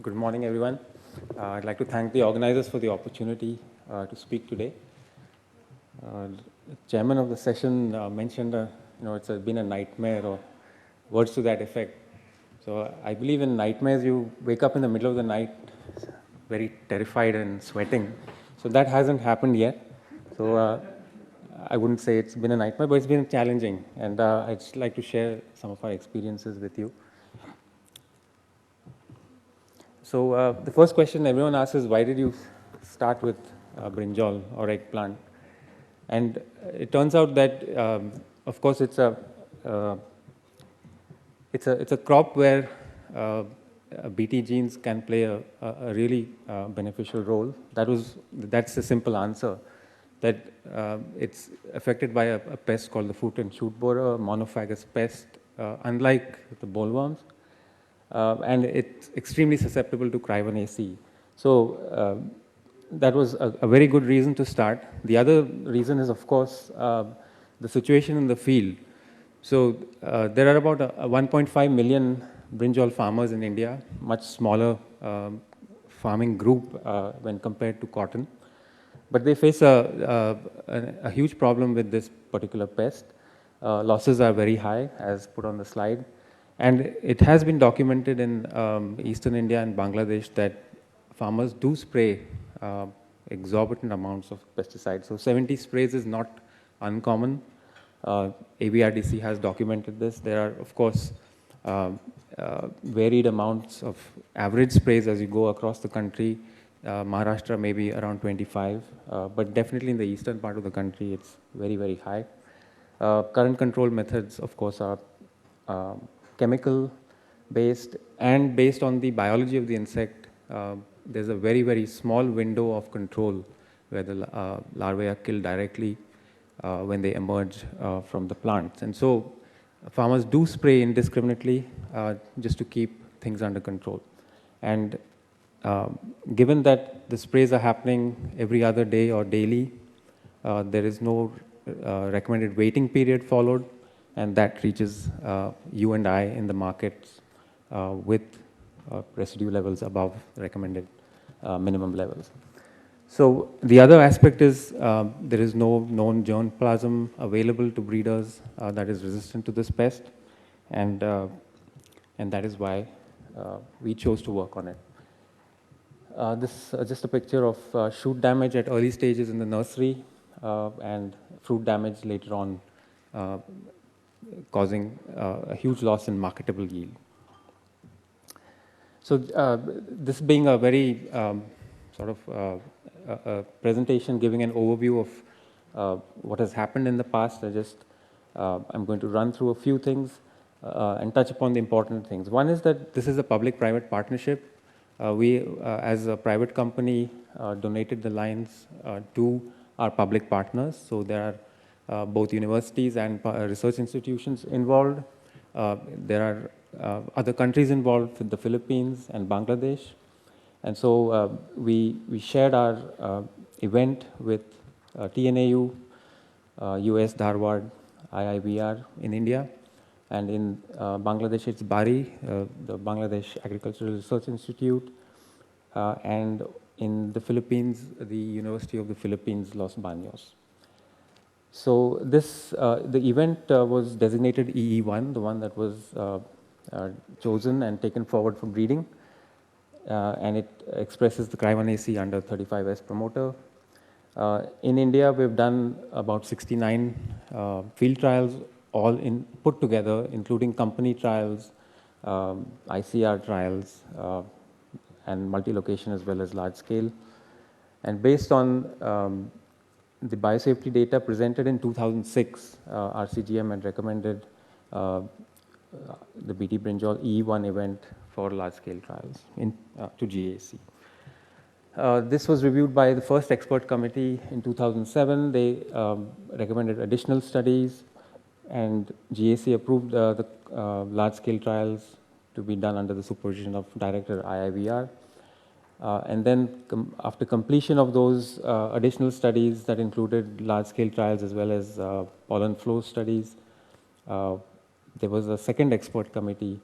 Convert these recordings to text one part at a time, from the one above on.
Good morning, everyone. I'd like to thank the organizers for the opportunity to speak today. The chairman of the session mentioned, it's been a nightmare or words to that effect. So I believe in nightmares. You wake up in the middle of the night, very terrified and sweating. So that hasn't happened yet. So I wouldn't say it's been a nightmare, but it's been challenging. And I'd just like to share some of our experiences with you. So the first question everyone asks is, why did you start with brinjal or eggplant? And it turns out that, of course, it's a crop where BT genes can play a really beneficial role. That's the simple answer. That it's affected by a pest called the fruit and shoot borer, a monophagous pest, unlike the bollworms. And it's extremely susceptible to Cryvan AC. So that was a very good reason to start. The other reason is, of course, the situation in the field. So there are about 1.5 million brinjal farmers in India, much smaller farming group when compared to cotton. But they face a huge problem with this particular pest. Losses are very high, as put on the slide. And it has been documented in Eastern India and Bangladesh that farmers do spray exorbitant amounts of pesticides. So 70 sprays is not uncommon. ABRDC has documented this. There are, of course, varied amounts of average sprays as you go across the country. Maharashtra may be around 25, but definitely in the eastern part of the country, it's very, very high. Current control methods, of course, are chemical based and based on the biology of the insect. There's a very, very small window of control where the larvae are killed directly when they emerge from the plants. And so farmers do spray indiscriminately just to keep things under control. And given that the sprays are happening every other day or daily, there is no recommended waiting period followed, and that reaches you and I in the markets with residue levels above recommended minimum levels. So the other aspect is there is no known germplasm available to breeders that is resistant to this pest, and that is why we chose to work on it. This is just a picture of shoot damage at early stages in the nursery and fruit damage later on, causing a huge loss in marketable yield. So this being a very sort of a presentation giving an overview of what has happened in the past, I'm going to run through a few things and touch upon the important things. One is that this is a public-private partnership. We, as a private company, donated the lines to our public partners. So there are both universities and research institutions involved. There are other countries involved, with the Philippines and Bangladesh. And so we shared our event with TNAU, US Dharwad, IIBR in India. And in Bangladesh, it's BARI, the Bangladesh Agricultural Research Institute. And in the Philippines, the University of the Philippines, Los Baños. So this, the event was designated EE1, the one that was chosen and taken forward for breeding. And it expresses the Cryvan AC under 35S promoter. In India, we've done about 69 field trials, all put together, including company trials, ICR trials, and multi-location as well as large scale. And based on the biosafety data presented in 2006, RCGM had recommended the BT Brinjal EE1 event for large-scale trials to GAC. This was reviewed by the first expert committee in 2007. They recommended additional studies, and GAC approved the large-scale trials to be done under the supervision of Director IIBR. And then after completion of those additional studies that included large-scale trials as well as pollen flow studies, there was a second expert committee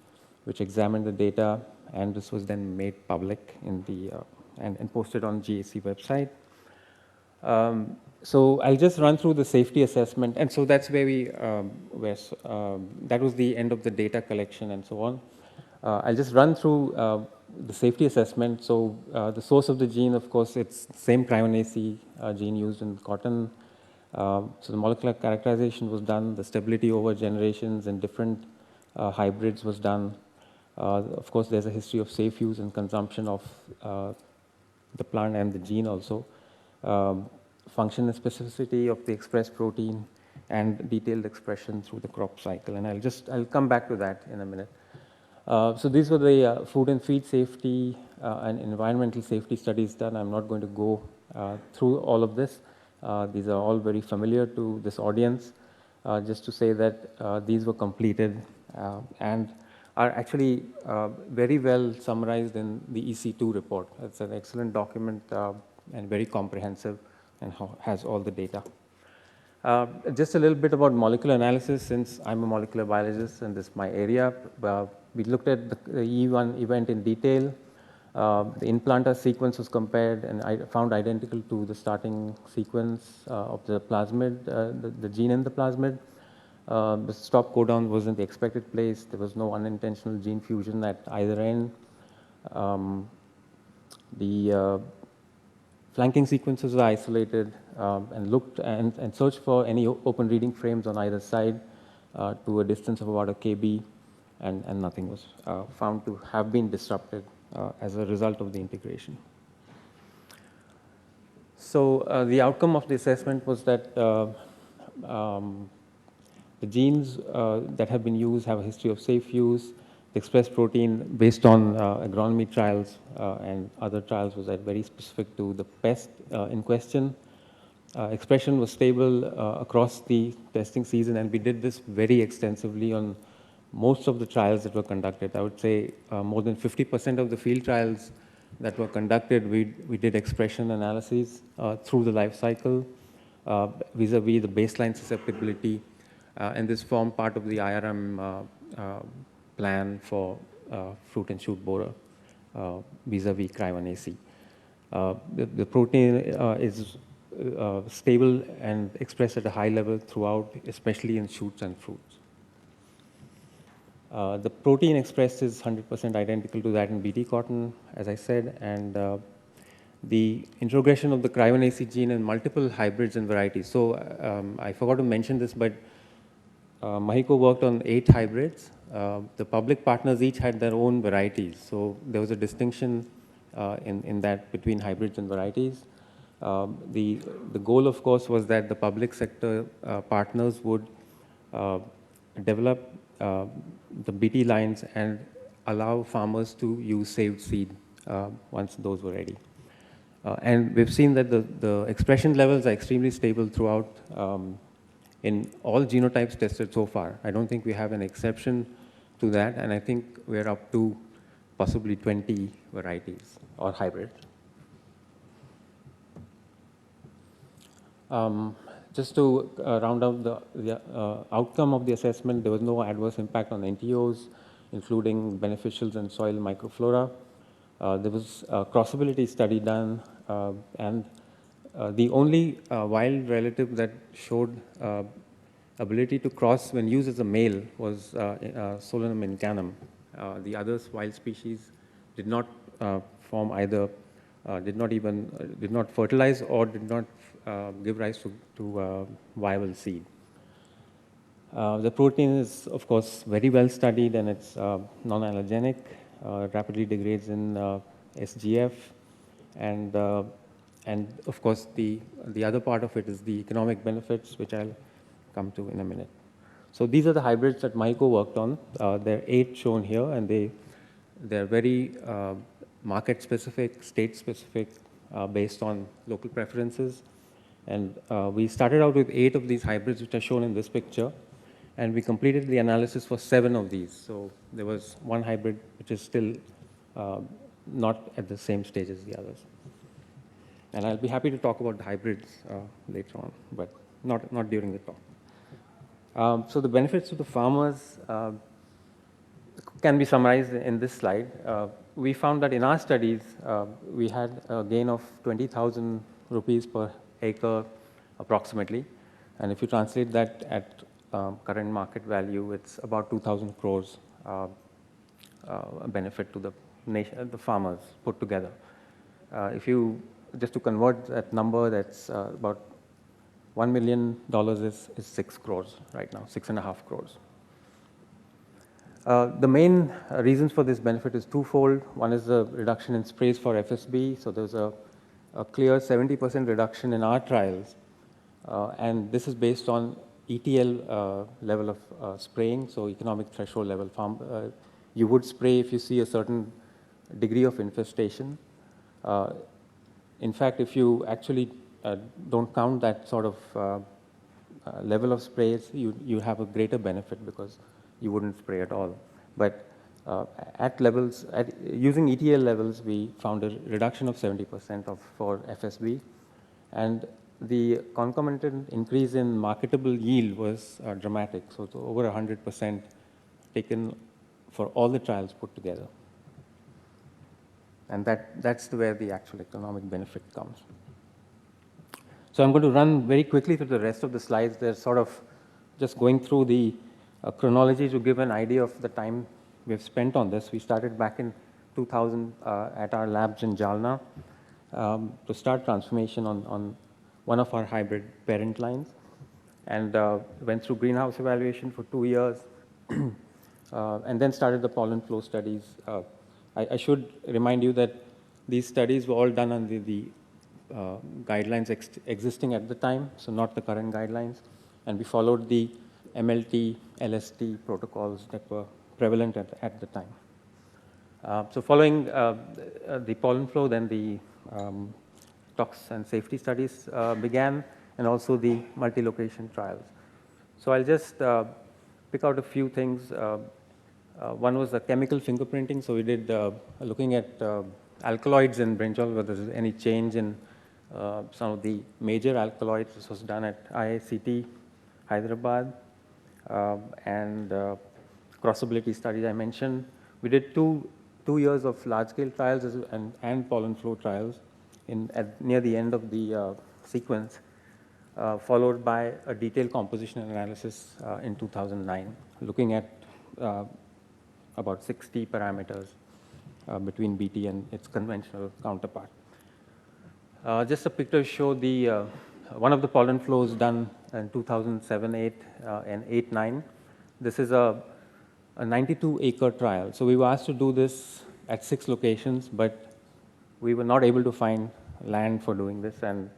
which examined the data, and this was then made public in the and posted on GAC website. So I'll just run through the safety assessment, and so that's where we that was the end of the data collection and so on. I'll just run through the safety assessment. So the source of the gene, of course, it's the same cryoNAC gene used in cotton. So the molecular characterization was done. The stability over generations and different hybrids was done. Of course, there's a history of safe use and consumption of the plant and the gene also. Function and specificity of the expressed protein and detailed expression through the crop cycle. And I'll come back to that in a minute. So these were the food and feed safety and environmental safety studies done. I'm not going to go through all of this. These are all very familiar to this audience. Just to say that these were completed and are actually very well summarized in the EC2 report. It's an excellent document and very comprehensive and has all the data. Just a little bit about molecular analysis, since I'm a molecular biologist and this is my area. We looked at the E1 event in detail. The implanter sequence was compared and I found identical to the starting sequence of the plasmid, the gene in the plasmid. The stop codon was in the expected place. There was no unintentional gene fusion at either end. The flanking sequences were isolated and looked and searched for any open reading frames on either side to a distance of about a kb, and nothing was found to have been disrupted as a result of the integration. So the outcome of the assessment was that the genes that have been used have a history of safe use. The expressed protein, based on agronomy trials and other trials, was very specific to the pest in question. Expression was stable across the testing season, and we did this very extensively on most of the trials that were conducted. I would say more than 50% of the field trials that were conducted, we did expression analyses through the life cycle vis-a-vis the baseline susceptibility, and this formed part of the IRM plan for fruit and shoot borer vis-a-vis cryoNAC. The protein is stable and expressed at a high level throughout, especially in shoots and fruits. The protein expressed is 100% identical to that in BT cotton, as I said, and the introgression of the cryoNAC gene in multiple hybrids and varieties. So I forgot to mention this, but MAHAYCO worked on 8 hybrids. The public partners each had their own varieties. So there was a distinction in that between hybrids and varieties. The goal, of course, was that the public sector partners would develop the BT lines and allow farmers to use saved seed once those were ready. And we've seen that the expression levels are extremely stable throughout in all genotypes tested so far. I don't think we have an exception to that, and I think we're up to possibly 20 varieties or hybrids. Just to round out the outcome of the assessment, there was no adverse impact on NTOs, including beneficials and soil microflora. There was a crossability study done, and the only wild relative that showed ability to cross when used as a male was Solanum incanum. The other wild species did not form either, did not fertilize or did not give rise to viable seed. The protein is, of course, very well studied, and it's non-allergenic, rapidly degrades in SGF, and of course the other part of it is the economic benefits, which I'll come to in a minute. So these are the hybrids that MAHAYCO worked on. There are 8 shown here, and they're very market specific, state specific, based on local preferences. And we started out with 8 of these hybrids, which are shown in this picture, and we completed the analysis for 7 of these. So there was 1 hybrid which is still not at the same stage as the others. And I'll be happy to talk about the hybrids later on, but not during the talk. So the benefits to the farmers, can be summarized in this slide. We found that in our studies, we had a gain of 20,000 rupees per acre approximately. And if you translate that at current market value, it's about 2,000 crores benefit to the nation, the farmers put together. If you, just to convert that number, that's about $1 million is 6 crores right now, 6.5 crores. The main reasons for this benefit is twofold. One is the reduction in sprays for FSB. So there's a clear 70% reduction in our trials. And this is based on ETL level of spraying, so economic threshold level. You would spray if you see a certain degree of infestation. In fact, if you actually don't count that sort of level of sprays, you have a greater benefit because you wouldn't spray at all. But at levels, using ETL levels, we found a reduction of 70% for FSB. And the concomitant increase in marketable yield was dramatic. So it's over 100% taken for all the trials put together. And that's where the actual economic benefit comes. So I'm going to run very quickly through the rest of the slides. They're sort of just going through the chronology to give an idea of the time we've spent on this. We started back in 2000 at our labs in Jalna to start transformation on one of our hybrid parent lines, and went through greenhouse evaluation for 2 years, and then started the pollen flow studies. I should remind you that these studies were all done under the guidelines existing at the time, so not the current guidelines, and we followed the MLT, LST protocols that were prevalent at the time. So following the pollen flow, then the tox and safety studies began, and also the multi-location trials. So I'll just pick out a few things. One was the chemical fingerprinting. So we did looking at alkaloids in brinjal, whether there's any change in some of the major alkaloids. This was done at IICT, Hyderabad, and crossability studies I mentioned. We did two years of large-scale trials and pollen flow trials near the end of the sequence, followed by a detailed composition analysis in 2009, looking at about 60 parameters between BT and its conventional counterpart. Just a picture show the one of the pollen flows done in 2007, 8, and 8, 9. This is a 92-acre trial. So we were asked to do this at 6 locations, but we were not able to find land for doing this. And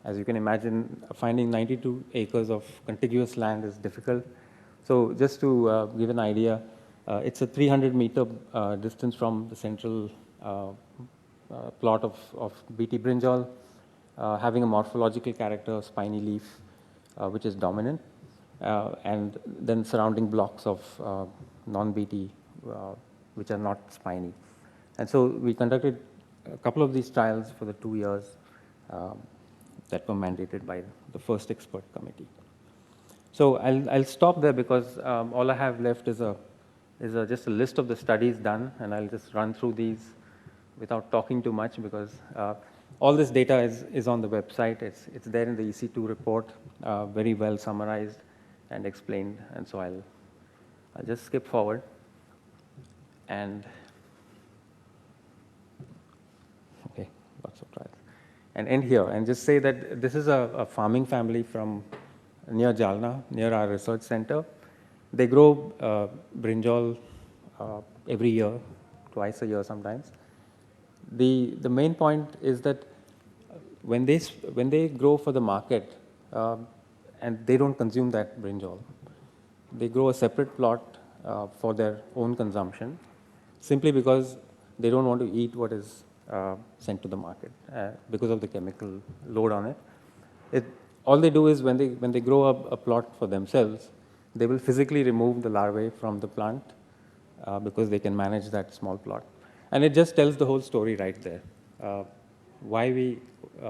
as you can imagine, finding 92 acres of contiguous land is difficult. So just to give an idea, it's a 300-meter distance from the central plot of BT brinjal, having a morphological character of spiny leaf, which is dominant, and then surrounding blocks of non-BT, which are not spiny. And so we conducted a couple of these trials for the 2 years that were mandated by the first expert committee. So I'll stop there because all I have left is just a list of the studies done, and I'll just run through these without talking too much because all this data is on the website. It's there in the EC2 report, very well summarized and explained. And so I'll just skip forward and okay, lots of trials, and end here and just say that this is a farming family from near Jalna, near our research center. They grow brinjal every year, twice a year sometimes. The main point is that when they grow for the market, and they don't consume that brinjal, they grow a separate plot for their own consumption, simply because they don't want to eat what is sent to the market because of the chemical load on it. All they do is when they grow up a plot for themselves, they will physically remove the larvae from the plant because they can manage that small plot. And it just tells the whole story right there, why we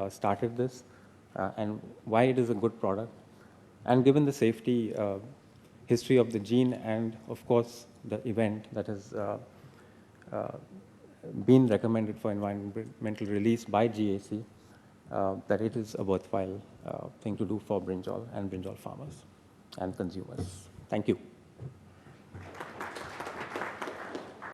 started this and why it is a good product. And given the safety history of the gene and, of course, the event that has been recommended for environmental release by GAC, that it is a worthwhile thing to do for brinjal and brinjal farmers and consumers. Thank you.